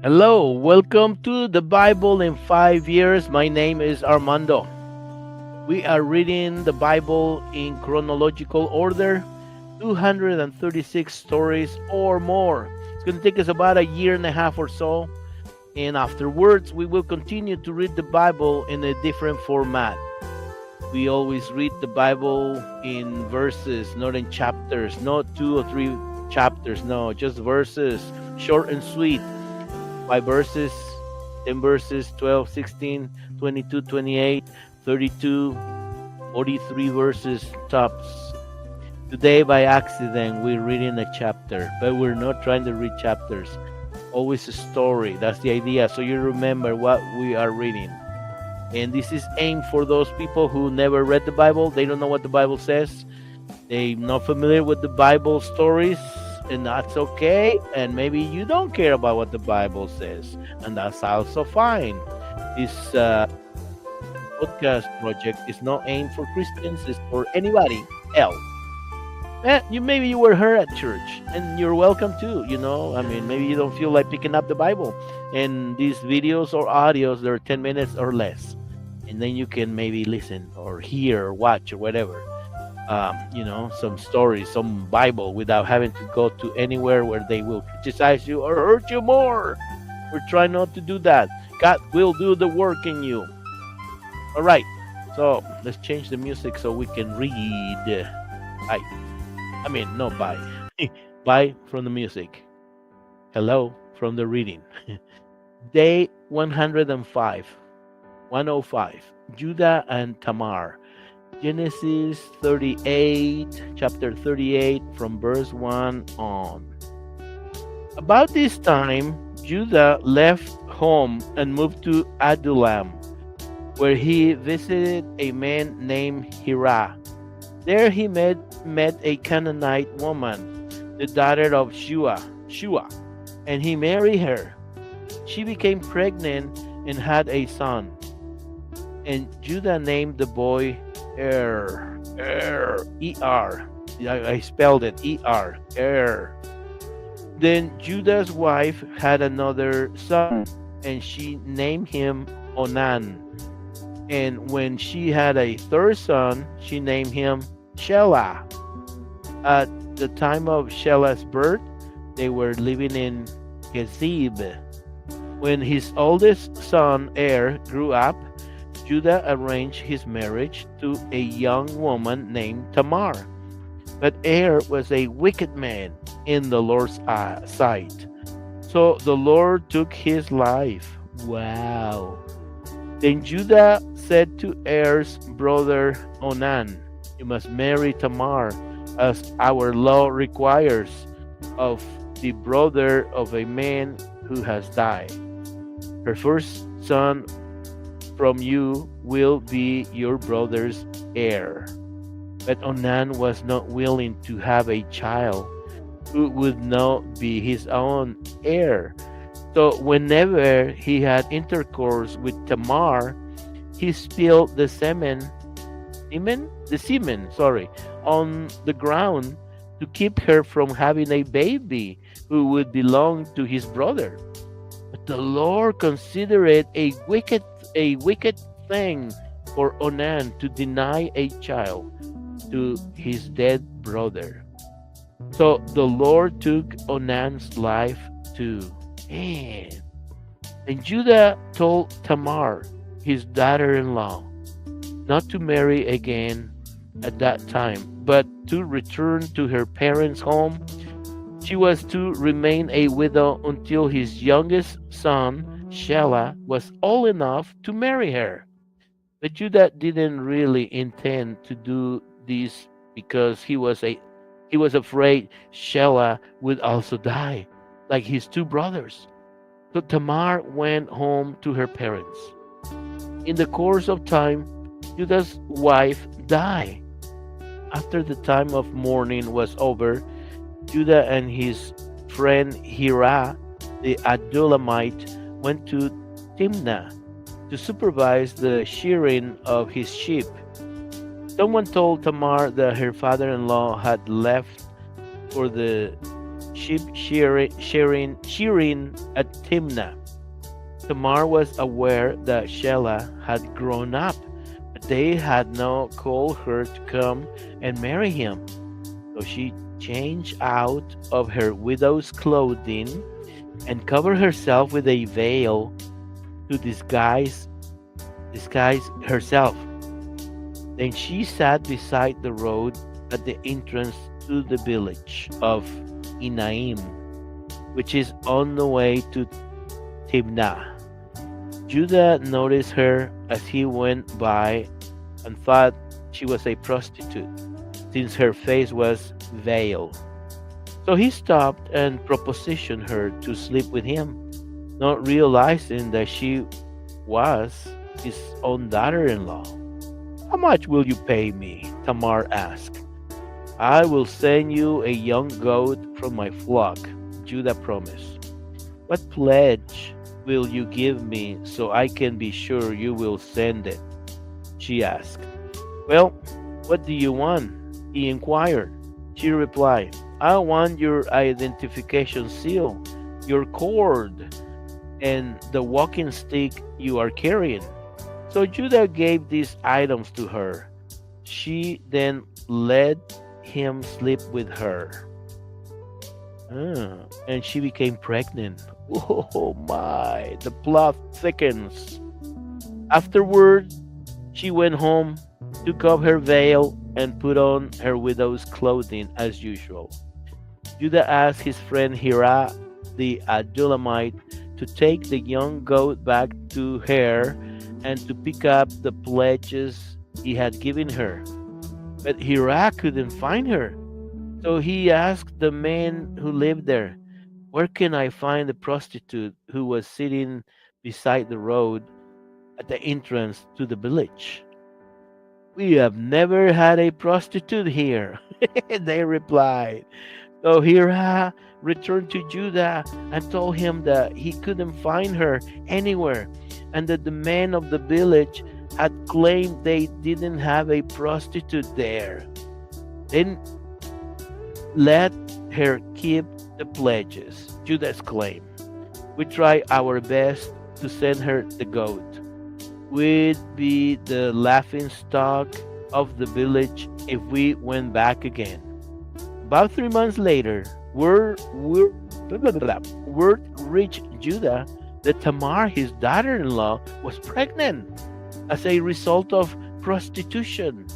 Hello, welcome to the Bible in 5 years. My name is Armando. We are reading the Bible in chronological order, 236 stories or more. It's going to take us about a year and a half or so. And afterwards, we will continue to read the Bible in a different format. We always read the Bible in verses, not in chapters, not two or three chapters, no, just verses, short and sweet. 5 verses, 10 verses, 12, 16, 22, 28, 32, 43 verses tops. Today, by accident, we're reading a chapter, but we're not trying to read chapters. Always a story. That's the idea. So you remember what we are reading. And this is aimed for those people who never read the Bible. They don't know what the Bible says. They're not familiar with the Bible stories, and that's okay. And maybe you don't care about what the Bible says, and that's also fine. This podcast project is not aimed for Christians, it's for anybody else. You maybe you were here at church, and you're welcome too. I mean, maybe you don't feel like picking up the Bible, and these videos or audios, they're 10 minutes or less, and then you can maybe listen or hear or watch or whatever. Some stories, some Bible, without having to go to anywhere where they will criticize you or hurt you more. We're trying not to do that. God will do the work in you. All right, so let's change the music so we can read. Bye. I mean, no, bye. Bye from the music. Hello from the reading. Day 105. 105. Judah and Tamar. Genesis 38, chapter 38, from verse 1 on. About this time, Judah left home and moved to Adullam, where he visited a man named Hira. There he met a Canaanite woman, the daughter of Shua, and he married her. She became pregnant and had a son. And Judah named the boy E-R. I spelled it E-R, Er. Then Judah's wife had another son, and she named him Onan. And when she had a third son, she named him Shelah. At the time of Shelah's birth, they were living in Recibe. When his oldest son, Er, grew up, Judah arranged his marriage to a young woman named Tamar. But Er was a wicked man in the Lord's sight. So the Lord took his life. Wow. Then Judah said to Er's brother Onan, "You must marry Tamar, as our law requires, of the brother of a man who has died. Her first son from you will be your brother's heir." But Onan was not willing to have a child who would not be his own heir. So whenever he had intercourse with Tamar, he spilled the semen, on the ground to keep her from having a baby who would belong to his brother. But the Lord considered it a wicked thing for Onan to deny a child to his dead brother. So the Lord took Onan's life too. Man. And Judah told Tamar, his daughter-in-law, not to marry again at that time, but to return to her parents' home. She was to remain a widow until his youngest son, Shelah, was old enough to marry her. But Judah didn't really intend to do this because he was afraid Shelah would also die, like his two brothers. So Tamar went home to her parents. In the course of time, Judah's wife died. After the time of mourning was over, Judah and his friend Hira, the Adullamite, went to Timnah to supervise the shearing of his sheep. Someone told Tamar that her father-in-law had left for the sheep shearing at Timnah. Tamar was aware that Shelah had grown up, but they had not called her to come and marry him. So she changed out of her widow's clothing and covered herself with a veil to disguise herself. Then she sat beside the road at the entrance to the village of Enaim, which is on the way to Timnah. Judah noticed her as he went by and thought she was a prostitute, since her face was veiled. So he stopped and propositioned her to sleep with him, not realizing that she was his own daughter in law. How much will you pay me? Tamar asked. I will send you a young goat from my flock, Judah promised. What pledge will you give me so I can be sure you will send it? She asked. Well, what do you want? He inquired. She replied, I want your identification seal, your cord, and the walking stick you are carrying. So Judah gave these items to her. She then let him sleep with her. And she became pregnant. Oh my, the plot thickens. Afterward, she went home, took off her veil, and put on her widow's clothing as usual. Judah asked his friend Hira the Adullamite to take the young goat back to her and to pick up the pledges he had given her. But Hira couldn't find her. So he asked the men who lived there, where can I find the prostitute who was sitting beside the road at the entrance to the village? We have never had a prostitute here, they replied. So Hira returned to Judah and told him that he couldn't find her anywhere and that the men of the village had claimed they didn't have a prostitute there. Then let her keep the pledges, Judah exclaimed. We try our best to send her the goat. We'd be the laughing stock of the village if we went back again. About 3 months later, word reached Judah that Tamar, his daughter-in-law, was pregnant as a result of prostitution.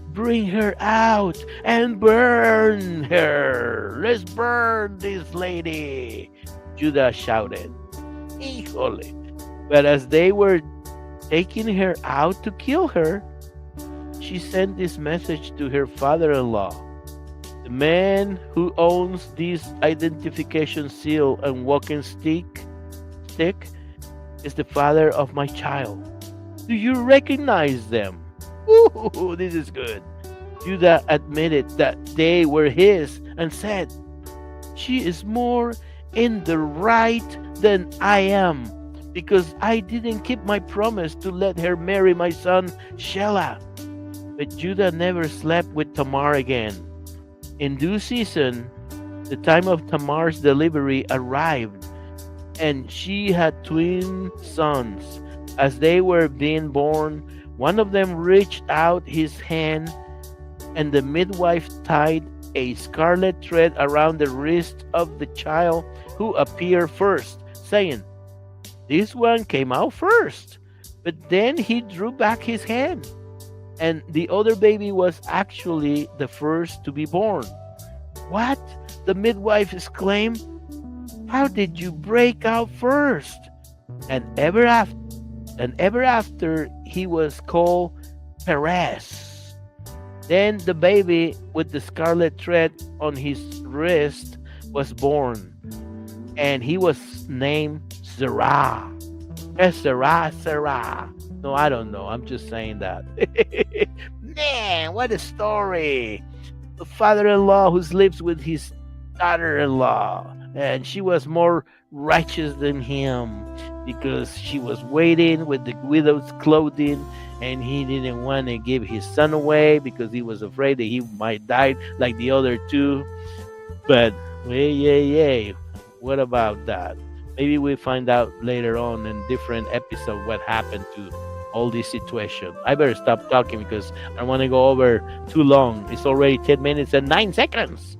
Bring her out and burn her. Let's burn this lady, Judah shouted. Híjole. But as they were taking her out to kill her, she sent this message to her father-in-law. The man who owns this identification seal and walking stick is the father of my child. Do you recognize them? Ooh, this is good. Judah admitted that they were his and said, she is more in the right than I am, because I didn't keep my promise to let her marry my son Shelah. But Judah never slept with Tamar again. In due season, the time of Tamar's delivery arrived, and she had twin sons. As they were being born, one of them reached out his hand, and the midwife tied a scarlet thread around the wrist of the child who appeared first, saying, this one came out first. But then he drew back his hand, and the other baby was actually the first to be born. What? The midwife exclaimed. How did you break out first? And ever after he was called Perez. Then the baby with the scarlet thread on his wrist was born, and he was named Zerah. Zerah. No, I don't know. I'm just saying that. Man, what a story. The father-in-law who sleeps with his daughter-in-law, and she was more righteous than him because she was waiting with the widow's clothing, and he didn't want to give his son away because he was afraid that he might die like the other two. But Yeah. What about that? Maybe we find out later on in different episode what happened to all this situation. I better stop talking because I don't want to go over too long. It's already 10 minutes and 9 seconds.